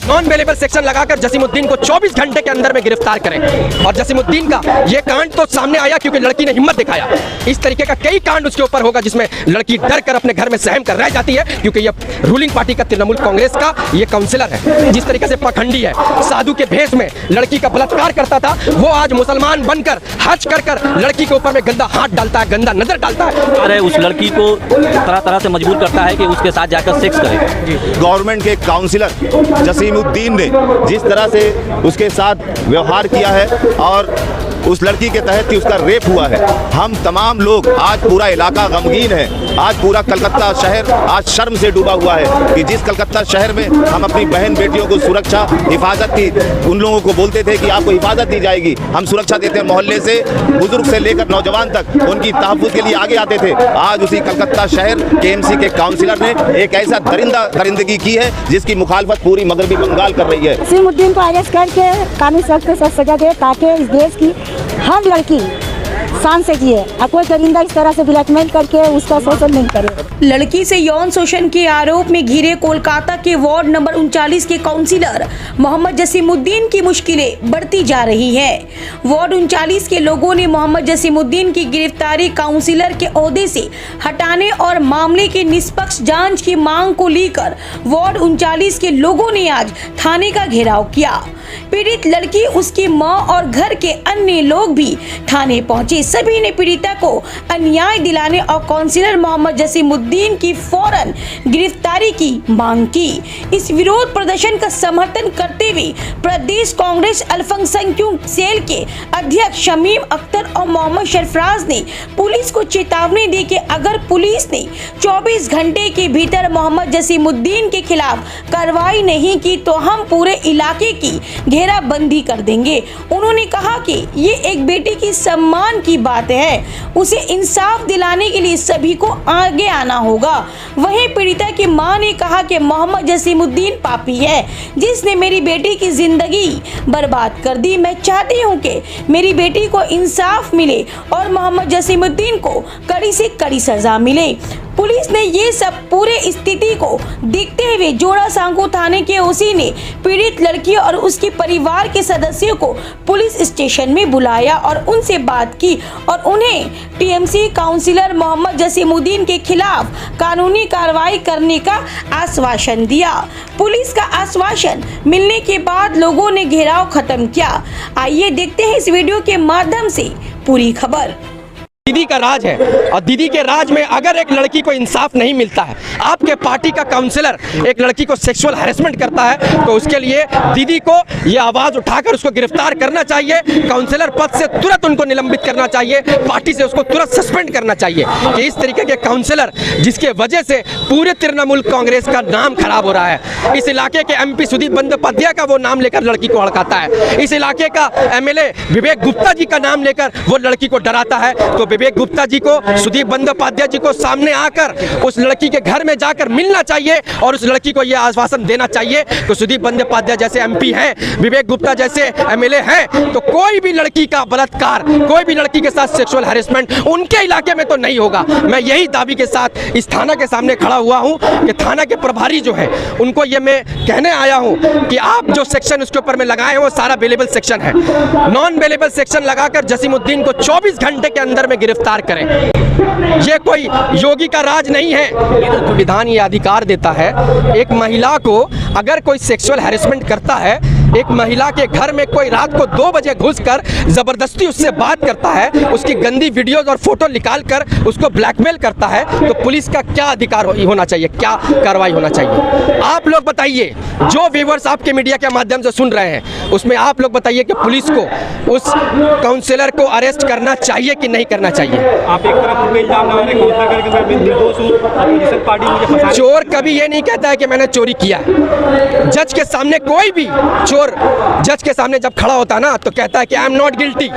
Non available section लगाकर जसीमुद्दीन को 24 घंटे के अंदर में गिरफ्तार करें। और जसीमुद्दीन का ये कांड तो सामने आया क्योंकि लड़की ने हिम्मत दिखाया। इस तरीके का कई कांड उसके ऊपर होगा जिसमें लड़की डर कर अपने घर में सहम कर रह जाती है, क्योंकि ये रूलिंग पार्टी का तृणमूल कांग्रेस का ये काउंसिलर है। जिस तरीके से पाखंडी है, साधु के भेष में लड़की का बलात्कार करता था, वो आज मुसलमान बनकर हज कर लड़की के ऊपर में गंदा हाथ डालता है, गंदा नजर डालता है। अरे उस लड़की को तरह तरह से मजबूर करता है कि उसके साथ जाकर सेक्स करे। गवर्नमेंट के काउंसिलर जसीमुद्दीन ने जिस तरह से उसके साथ व्यवहार किया है और उस लड़की के तहत कि उसका रेप हुआ है, हम तमाम लोग, आज पूरा इलाका गमगीन है। आज पूरा कलकत्ता शहर आज शर्म से डूबा हुआ है कि जिस कलकत्ता शहर में हम अपनी बहन बेटियों को सुरक्षा हिफाजत की, उन लोगों को बोलते थे कि आपको हिफाजत दी जाएगी, हम सुरक्षा देते हैं, मोहल्ले से बुजुर्ग से लेकर नौजवान तक उनकी तहफ़्फ़ुज़ के लिए आगे आते थे। आज उसी कलकत्ता शहर केएमसी के काउंसिलर ने एक ऐसा दरिंदगी की है जिसकी मुखालफत पूरी मगरबी बंगाल कर रही है। जसीमुद्दीन को अरेस्ट करके कानूनी सख्त से सख्त सजा दे ताकि इस देश की हर लड़की शान से जिए और कोई दरिंदा इस तरह से ब्लैकमेल करके उसका शोषण नहीं करे। लड़की से यौन शोषण के आरोप में घिरे कोलकाता के वार्ड नंबर 39 के काउंसिलर मोहम्मद जसीमुद्दीन की मुश्किलें बढ़ती जा रही हैं। वार्ड 39 के लोगों ने मोहम्मद जसीमुद्दीन की गिरफ्तारी काउंसिलर के ओहदे से हटाने और मामले की निष्पक्ष जांच की मांग को लेकर वार्ड 39 के लोगों ने आज थाने का घेराव किया। पीड़ित लड़की, उसकी मां और घर के अन्य लोग भी थाने पहुंचे। सभी ने पीड़िता को अन्याय दिलाने और काउंसिलर मोहम्मद जसीमुद्दीन की फौरन गिरफ्तारी की मांग की। इस विरोध प्रदर्शन का समर्थन करते हुए प्रदेश कांग्रेस अल्पसंख्यक सेल के अध्यक्ष शमीम अख्तर और मोहम्मद सरफराज ने पुलिस को चेतावनी दी कि अगर पुलिस ने 24 घंटे के भीतर मोहम्मद जसीमुद्दीन के खिलाफ कार्रवाई नहीं की तो हम पूरे इलाके की घेराबंदी कर देंगे। उन्होंने कहा कि ये एक बेटी की सम्मान की बात है, उसे इंसाफ दिलाने के लिए सभी को आगे आना होगा। वहीं पीड़िता की मां ने कहा कि मोहम्मद जसीमुद्दीन पापी है जिसने मेरी बेटी की जिंदगी बर्बाद कर दी। मैं चाहती हूं कि मेरी बेटी को इंसाफ मिले और मोहम्मद जसीमुद्दीन को कड़ी से कड़ी सजा मिले। पुलिस ने ये सब पूरे स्थिति को देखते हुए जोड़ा सांको थाने के ओसी ने पीड़ित लड़की और उसके परिवार के सदस्यों को पुलिस स्टेशन में बुलाया और उनसे बात की और उन्हें टीएमसी काउंसिलर मोहम्मद जसीमुद्दीन के खिलाफ कानूनी कार्रवाई करने का आश्वासन दिया। पुलिस का आश्वासन मिलने के बाद लोगों ने घेराव खत्म किया। आइए देखते हैं इस वीडियो के माध्यम से पूरी खबर। दीदी का राज है और दीदी के राज में अगर एक लड़की को इंसाफ नहीं मिलता है, आपके पार्टी का काउंसिलर एक लड़की को सेक्सुअल हैरेसमेंट करता है, तो उसके लिए दीदी को ये आवाज उठाकर उसको गिरफ्तार करना चाहिए। काउंसिलर पद से तुरंत उनको निलंबित करना चाहिए, पार्टी से उसको तुरंत सस्पेंड करना चाहिए कि इस तरीके के काउंसिलर जिसके वजह से पूरे तृणमूल कांग्रेस का नाम खराब हो रहा है। इस इलाके के एमपी सुदीप बंदोपाध्याय का वो नाम लेकर लड़की को हड़काता है, इस इलाके का एमएलए विवेक गुप्ता जी का नाम लेकर वो लड़की को डराता है। तो विवेक गुप्ता जी को, सुदीप बंदोपाध्याय जी को सामने आकर उस लड़की के घर में जाकर मिलना चाहिए और उस लड़की को यह आश्वासन देना चाहिए कि सुदीप बंदोपाध्याय जैसे एमपी हैं, विवेक गुप्ता जैसे एमएलए हैं, तो कोई भी लड़की का बलात्कार, कोई भी लड़की के साथ सेक्सुअल हैरेसमेंट उनके इलाके में तो नहीं होगा। मैं यही दावी के साथ इस थाना के सामने खड़ा हुआ हूं कि थाना के प्रभारी जो है उनको ये मैं कहने आया हूं कि आप जो सेक्शन उसके ऊपर में लगाए हैं वो सारा अवेलेबल सेक्शन है। नॉन अवेलेबल सेक्शन लगाकर जसीमुद्दीन को 24 घंटे के अंदर में गिरफ्तार करें। ये कोई योगी का राज नहीं है। संविधान ये अधिकार देता है एक महिला को, अगर कोई सेक्सुअल हैरेसमेंट करता है, एक महिला के घर में कोई रात को 2 बजे घुसकर जबरदस्ती उससे बात करता है, उसकी गंदी वीडियोस और फोटो निकालकर उसको ब्लैकमेल करता है, तो पुलिस का क्या अधिकार होना चाहिए, क्या कार्रवाई होना चाहिए? आप लोग बताइए, जो व्यूअर्स आपके मीडिया के माध्यम से सुन रहे हैं उसमें आप लोग बताइए कि पुलिस को उस काउंसिलर को अरेस्ट करना चाहिए कि नहीं करना चाहिए? आप एक तरफ इल्जाम लगा रहे हैं कि मैं भी निर्दोष हूं, अपोजिशन पार्टी मुझे फंसा। चोर कभी ये नहीं कहता है कि मैंने चोरी किया है। जज के सामने कोई भी चोर जज के सामने जब खड़ा होता है ना तो कहता है कि आई एम नॉट गिल्टी।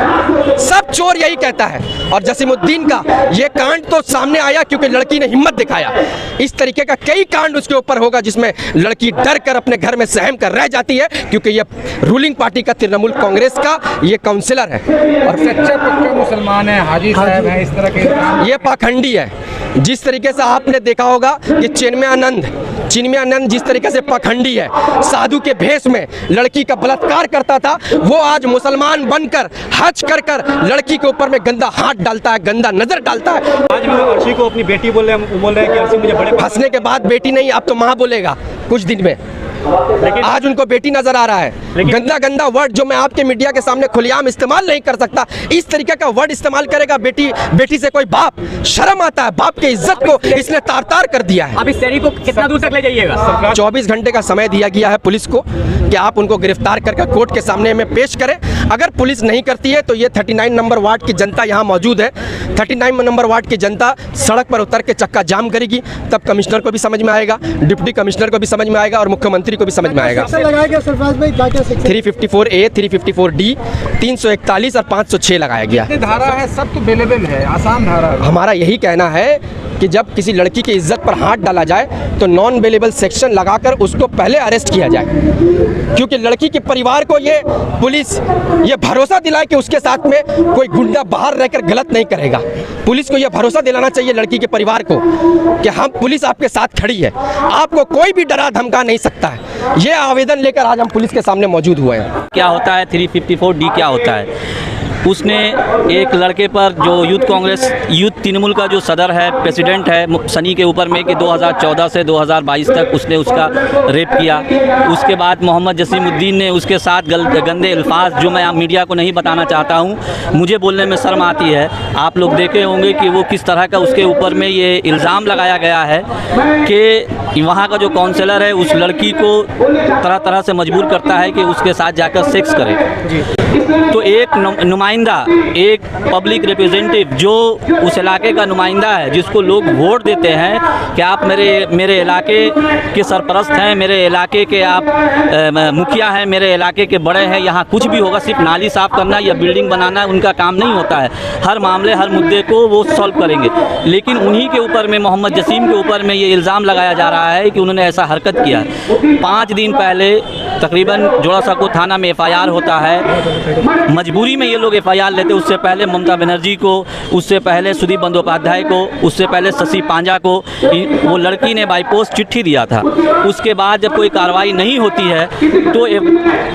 सब चोर यही कहता है। और जसीमुद्दीन का ये कांड तो सामने आया क्योंकि लड़की ने हिम्मत दिखाया। इस तरीके का कई कांड उसके ऊपर होगा जिसमें लड़की डर कर अपने घर में सहम कर रह जाती है, क्योंकि ये रूलिंग पार्टी का तृणमूल कांग्रेस का ये काउंसिलर है और सच्चा पक्का मुसलमान है, हाजी साहब है, इस तरह के ये पाखंडी है। जिस तरीके से आपने देखा होगा कि चिन्मयानंद चिन्मयानंद जिस तरीके से पखंडी है, साधु के भेष में लड़की का बलात्कार करता था, वो आज मुसलमान बनकर हज कर कर लड़की के ऊपर में गंदा हाथ डालता है, गंदा नजर डालता है। आज भी वो अर्शी को अपनी बेटी बोल रहे हैं कि अर्शी मुझे बड़े हंसने के बाद बेटी नहीं, अब तो माँ बोलेगा कुछ दिन में। आज उनको बेटी नजर आ रहा है। गंदा गंदा वर्ड जो मैं आपके मीडिया के सामने खुलेआम इस्तेमाल नहीं कर सकता, इस तरीके का वर्ड इस्तेमाल करेगा बेटी से कोई बाप। शर्म आता है, बाप के इज्जत को इसने तार तार कर दिया है। अब इस शहरी को कितना दूर तक ले जाइएगा? 24 घंटे का समय दिया गया है पुलिस को कि आप उनको गिरफ्तार करके कोर्ट के सामने में पेश करें। अगर पुलिस नहीं करती है तो ये 39 नंबर वार्ड की जनता यहाँ मौजूद है, 39 नंबर वार्ड की जनता सड़क पर उतर के चक्का जाम करेगी। तब कमिश्नर को भी समझ में आएगा, डिप्टी कमिश्नर को भी समझ में आएगा और मुख्यमंत्री को भी समझ में आएगा। 354A, 354D, 341 और 506 लगाया गया है। धारा है, सब तो अवेलेबल है, आसान धारा है। हमारा यही कहना है कि जब किसी लड़की की इज्जत पर हाथ डाला जाए तो नॉन अवेलेबल सेक्शन लगाकर उसको पहले अरेस्ट किया जाए, क्योंकि लड़की के परिवार को ये पुलिस ये भरोसा दिलाए कि उसके साथ में कोई गुंडा बाहर रहकर गलत नहीं करेगा। पुलिस को ये भरोसा दिलाना चाहिए लड़की के परिवार को कि हम पुलिस आपके साथ खड़ी है, आपको कोई भी डरा धमका नहीं सकता है। ये आवेदन लेकर आज हम पुलिस के सामने मौजूद हुए हैं। क्या होता है 354D क्या होता है? उसने एक लड़के पर जो यूथ तृणमूल का जो सदर है, प्रेसिडेंट है सनी के ऊपर में कि 2014 से 2022 तक उसने उसका रेप किया। उसके बाद मोहम्मद जसीमुद्दीन ने उसके साथ गंदे अल्फाज जो मैं मीडिया को नहीं बताना चाहता हूँ, मुझे बोलने में शर्म आती है। आप लोग देखे होंगे कि वो किस तरह का उसके ऊपर में ये इल्ज़ाम लगाया गया है कि वहाँ का जो काउंसलर है उस लड़की को तरह तरह से मजबूर करता है कि उसके साथ जाकर सेक्स करे। तो एक नुमाइंदा, एक पब्लिक रिप्रेजेंटेटिव जो उस इलाके का नुमाइंदा है, जिसको लोग वोट देते हैं कि आप मेरे इलाके के सरपरस्त हैं, मेरे इलाके के आप मुखिया हैं, मेरे इलाके के बड़े हैं, यहाँ कुछ भी होगा सिर्फ नाली साफ़ करना या बिल्डिंग बनाना उनका काम नहीं होता है। हर मामले, हर मुद्दे को वो सॉल्व करेंगे। लेकिन उन्हीं के ऊपर में, मोहम्मद जसीम के ऊपर में ये इल्ज़ाम लगाया जा रहा है कि उन्होंने ऐसा हरकत किया। 5 दिन पहले तकरीबन जोड़ासांको थाना में FIR होता है। मजबूरी में ये लोग FIR लेते, उससे पहले ममता बनर्जी को, उससे पहले सुदीप बंदोपाध्याय को, उससे पहले शशि पांजा को वो लड़की ने बाई पोस्ट चिट्ठी दिया था। उसके बाद जब कोई कार्रवाई नहीं होती है तो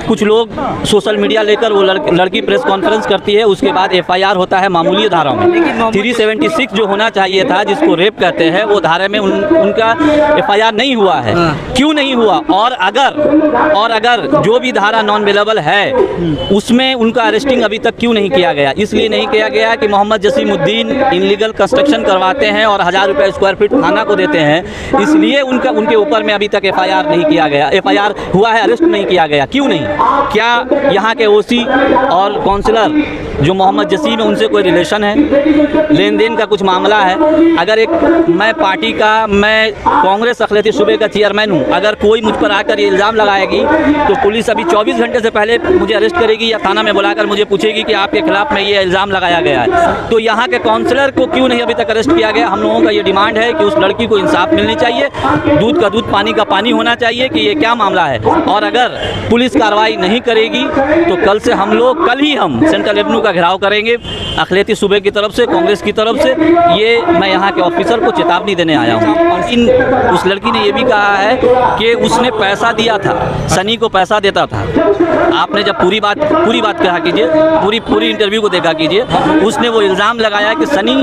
कुछ लोग सोशल मीडिया लेकर वो लड़की प्रेस कॉन्फ्रेंस करती है। उसके बाद FIR होता है मामूली धाराओं में। 376 जो होना चाहिए था, जिसको रेप कहते हैं, वो धारा में उनका FIR नहीं हुआ है। क्यों नहीं हुआ? और अगर जो भी धारा नॉन अवेलेबल है उसमें उनका अरेस्टिंग अभी तक क्यों नहीं किया गया? इसलिए नहीं किया गया कि मोहम्मद जसीमुद्दीन इनलीगल कंस्ट्रक्शन करवाते हैं और 1000 रुपये स्क्वायर फीट थाना को देते हैं, इसलिए उनके ऊपर में अभी तक FIR नहीं किया गया। FIR हुआ है, अरेस्ट नहीं किया गया। क्यों नहीं? क्या यहाँ के OC और काउंसलर जो मोहम्मद जसीम है उनसे कोई रिलेशन है? लेन देन का कुछ मामला है? अगर मैं पार्टी का, मैं कांग्रेस अखिलेती सूबे का चेयरमैन हूँ, अगर कोई मुझ पर आकर ये इल्ज़ाम लगाएगी तो पुलिस अभी 24 घंटे से पहले मुझे अरेस्ट करेगी या थाना में बुलाकर मुझे पूछेगी कि आपके खिलाफ में ये इल्ज़ाम लगाया गया है। तो यहाँ के काउंसलर को क्यों नहीं अभी तक अरेस्ट किया गया? हम लोगों का ये डिमांड है कि उस लड़की को इंसाफ मिलनी चाहिए, दूध का दूध पानी का पानी होना चाहिए कि ये क्या मामला है। और अगर पुलिस कार्रवाई नहीं करेगी तो कल ही हम सेंट्रल एवेन्यू का घेराव करेंगे अखिलेती सूबे की तरफ से, कांग्रेस की तरफ से। ये मैं यहाँ के ऑफिसर को चेतावनी देने आया हूँ। उस लड़की ने ये भी कहा है कि उसने पैसा दिया था, सनी को पैसा देता था। आपने जब पूरी बात कहा कीजिए, पूरी इंटरव्यू को देखा कीजिए, उसने वो इल्ज़ाम लगाया कि सनी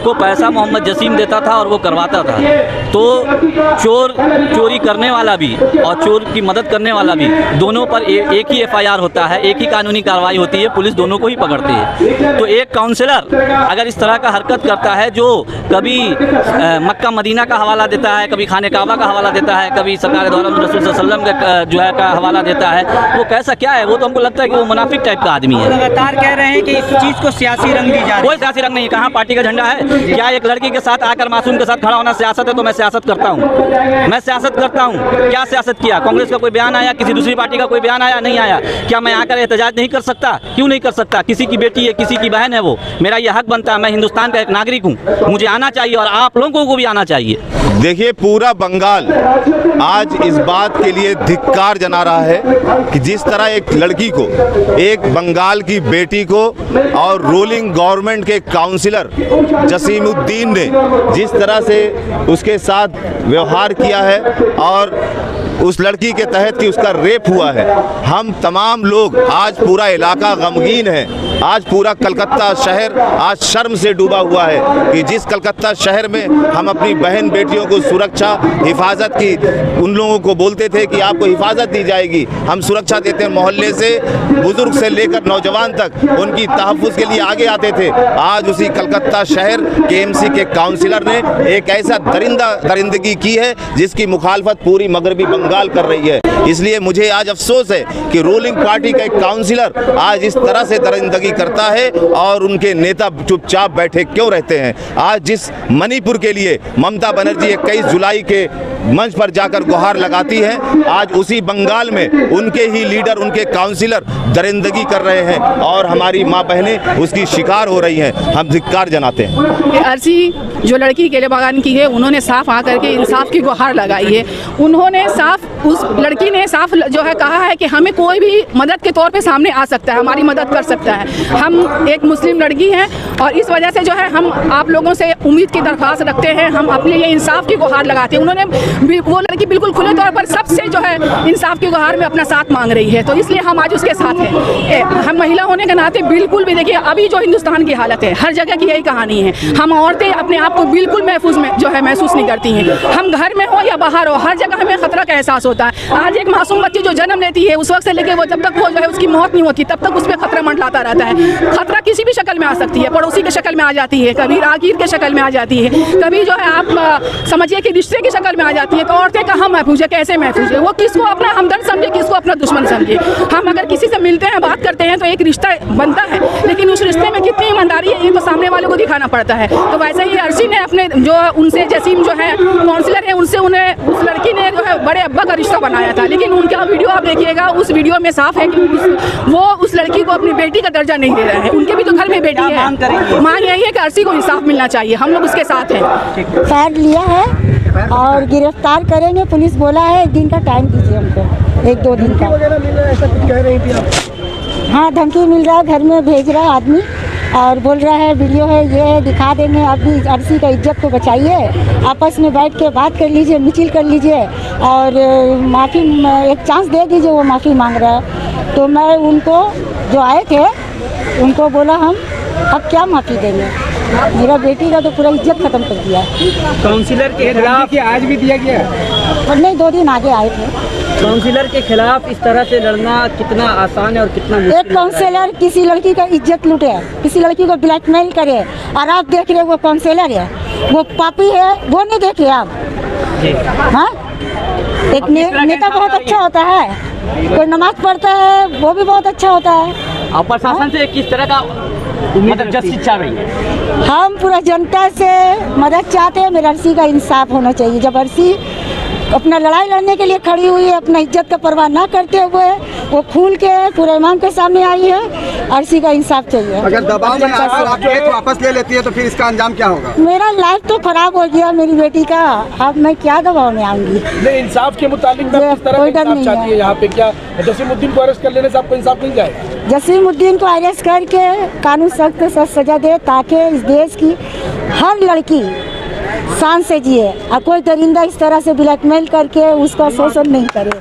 को पैसा मोहम्मद जसीम देता था और वो करवाता था। तो चोरी करने वाला भी और चोर की मदद करने वाला भी, दोनों पर एक ही FIR होता है, एक ही कानूनी कार्रवाई होती है, पुलिस दोनों को ही पकड़ती है। तो एक काउंसलर अगर इस तरह का हरकत करता है, जो कभी मक्का मदीना का हवाला देता है, कभी खाने काबा का हवाला देता है, कभी सरकार द्वारा रसूल सल्लल्लाहु अलैहि वसल्लम का जो है का हवाला देता है, वो कैसा क्या है? वो तो हमको लगता है कि वो मुनाफिक टाइप का आदमी है। लगातार कह रहे हैं कि इस चीज़ को सियासी रंग दी जा रही है। कोई सियासी रंग नहीं। कहाँ पार्टी का झंडा है? क्या एक लड़की के साथ आकर मासूम के साथ खड़ा होना सियासत है? तो मैं सियासत करता हूँ, मैं सियासत करता हूँ। क्या सियासत किया? कांग्रेस का कोई बयान आया, किसी दूसरी पार्टी का कोई बयान आया? नहीं आया। क्या मैं आकर एहतजाज नहीं कर सकता? क्यों नहीं कर सकता? किसी की बेटी है, किसी की बहन है, वो मेरा ये हक बनता है। मैं हिंदुस्तान का एक नागरिक हूँ, मुझे आना चाहिए और आप लोगों को भी आना चाहिए। देखिए, पूरा बंगाल आज इस बात के लिए धिक्कार जना रहा है कि जिस तरह एक लड़की को, एक बंगाल की बेटी को और रूलिंग गवर्नमेंट के काउंसिलर जसीमुद्दीन ने जिस तरह से उसके साथ व्यवहार किया है और उस लड़की के तहत कि उसका रेप हुआ है, हम तमाम लोग, आज पूरा इलाका गमगीन है। आज पूरा कलकत्ता शहर आज शर्म से डूबा हुआ है कि जिस कलकत्ता शहर में हम अपनी बहन बेटियों को सुरक्षा, हिफाजत की, उन लोगों को बोलते थे कि आपको हिफाजत दी जाएगी, हम सुरक्षा देते हैं, मोहल्ले से बुजुर्ग से लेकर नौजवान तक उनकी तहफ़्फ़ुज़ के लिए आगे आते थे। आज उसी कलकत्ता शहर KMC के काउंसिलर ने एक ऐसा दरिंदगी की है जिसकी मुखालफत पूरी मगरबी बंगाल कर रही है। इसलिए मुझे आज अफसोस है कि रूलिंग पार्टी का एक काउंसिलर आज इस तरह से दरिंदगी करता है और उनके नेता चुपचाप बैठे क्यों रहते हैं। आज जिस मणिपुर के लिए ममता बनर्जी 21 जुलाई के मंच पर जाकर गुहार लगाती है, आज उसी बंगाल में उनके ही लीडर, उनके काउंसिलर दरिंदगी कर रहे हैं और हमारी माँ बहनें उसकी शिकार हो रही हैं। हम धिक्कार जनाते हैं। अर्जी जो लड़की के लिए बगान की है, उन्होंने साफ आकर के इंसाफ की गुहार लगाई है। उन्होंने साफ, उस लड़की ने साफ जो है कहा है कि हमें कोई भी मदद के तौर पे सामने आ सकता है, हमारी मदद कर सकता है। हम एक मुस्लिम लड़की हैं और इस वजह से जो है हम आप लोगों से उम्मीद की दरख्वास्त रखते हैं, हम अपने लिए इंसाफ की गुहार लगाते हैं। उन्होंने, वो लड़की बिल्कुल खुले तौर पर सबसे जो है इंसाफ की गुहार में अपना साथ मांग रही है, तो इसलिए हम आज उसके साथ हैं। हम महिला होने के नाते बिल्कुल भी, देखिए अभी जो हिंदुस्तान की हालत है, हर जगह की यही कहानी है। हम औरतें अपने आप को बिल्कुल महफूज में जो है महसूस नहीं करती हैं। हम घर में हो या बाहर हो, हर जगह हमें खतरा का एहसास होता है। आज एक मासूम बच्ची जो जन्म लेती है, उस वक्त से लेकर वो जब तक वो जो है उसकी मौत नहीं होती, तब तक उस पर खतरा मंडलाता रहता है। खतरा किसी भी शक्ल में आ सकती है, पड़ोसी के शक्ल में आ जाती है, कभी राहगीर के शक्ल में आ जाती है, कभी जो है आप समझिए कि रिश्ते की शक्ल में आ जाती है। तो औरतें कहाँ महफूज है, कैसे महफूज है? वो किसको अपना हमदर्द समझे, किसको अपना दुश्मन समझे। हम अगर किसी से मिलते हैं, बात करते हैं तो एक रिश्ता बनता है, लेकिन उस रिश्ते में कितनी ईमानदारी है ये तो सामने वालों को दिखाना पड़ता है। तो वैसे ही अर्शी ने अपने जो उनसे, जसीम जो है काउंसिलर है, उनसे उन्हें उस लड़की ने जो है बड़े अब्बा का रिश्ता बनाया था, लेकिन उनका वीडियो आप देखिएगा, उस वीडियो में साफ है कि वो उस लड़की को अपनी बेटी का दर्जा नहीं दे रहे हैं। उनके भी तो घर में बेटी है। मांग यही है कि अर्शी को इंसाफ मिलना चाहिए, हम लोग उसके साथ हैं। फैर लिया है और गिरफ्तार करेंगे, पुलिस बोला है। 1 दिन का टाइम दीजिए हमको, 1-2 दिन का। ऐसा कुछ कह रही थी आप? हाँ, धमकी मिल रहा है, घर में भेज रहा है आदमी और बोल रहा है वीडियो है, ये है, दिखा देंगे। आप भी अर्शी का इज्जत को बचाइए, आपस में बैठ के बात कर लीजिए, मिचिल कर लीजिए और माफ़ी, एक चांस दे दीजिए। वो माफ़ी मांग रहा है, तो मैं उनको जो आए थे उनको बोला हम अब क्या माफ़ी देंगे, मेरा बेटी का तो पूरा इज्जत ख़त्म कर दिया। काउंसिलर के खिलाफ आज भी दिया गया और नहीं, 2 दिन आगे आए थे। काउंसिलर के खिलाफ इस तरह से लड़ना कितना आसान है और कितना मुश्किल एक काउंसिलर किसी लड़की का इज्जत लूटे, किसी लड़की को ब्लैकमेल करे, और आप देख रहे वो काउंसिलर है, वो पापी है, वो नहीं देख रहे आप। हाँ, एक नेता बहुत अच्छा होता है, कोई नमाज पढ़ता है, वो भी बहुत अच्छा होता है। और प्रशासन से किस तरह का मतलब जस्टिस चाह रही है? हम पूरा जनता से मदद चाहते हैं, मेरा अर्शी का इंसाफ होना चाहिए। जब अर्शी अपना लड़ाई लड़ने के लिए खड़ी हुई है, अपना इज्जत का परवाह ना करते हुए वो खुल के पूरे इमाम के सामने आई है, अर्शी का इंसाफ चाहिए। अगर दबाव में आकर आप केस वापस ले लेती है तो फिर इसका अंजाम क्या होगा? मेरा लाइफ तो खराब हो गया मेरी बेटी का, अब मैं क्या दबाव में आऊंगी? नहीं, इंसाफ के मुताबिक मैं किस तरह का इंसाफ चाहती है यहाँ पे? क्या जसीमुद्दीन को अरेस्ट कर लेने से आपको इंसाफ मिल जाएगा? जसीमुद्दीन को अरेस्ट करके कानून सख्त से सख्त सजा दे, ताकि इस देश की हर लड़की शान से जिए और कोई दरिंदा इस तरह से ब्लैकमेल करके उसका शोषण नहीं करे।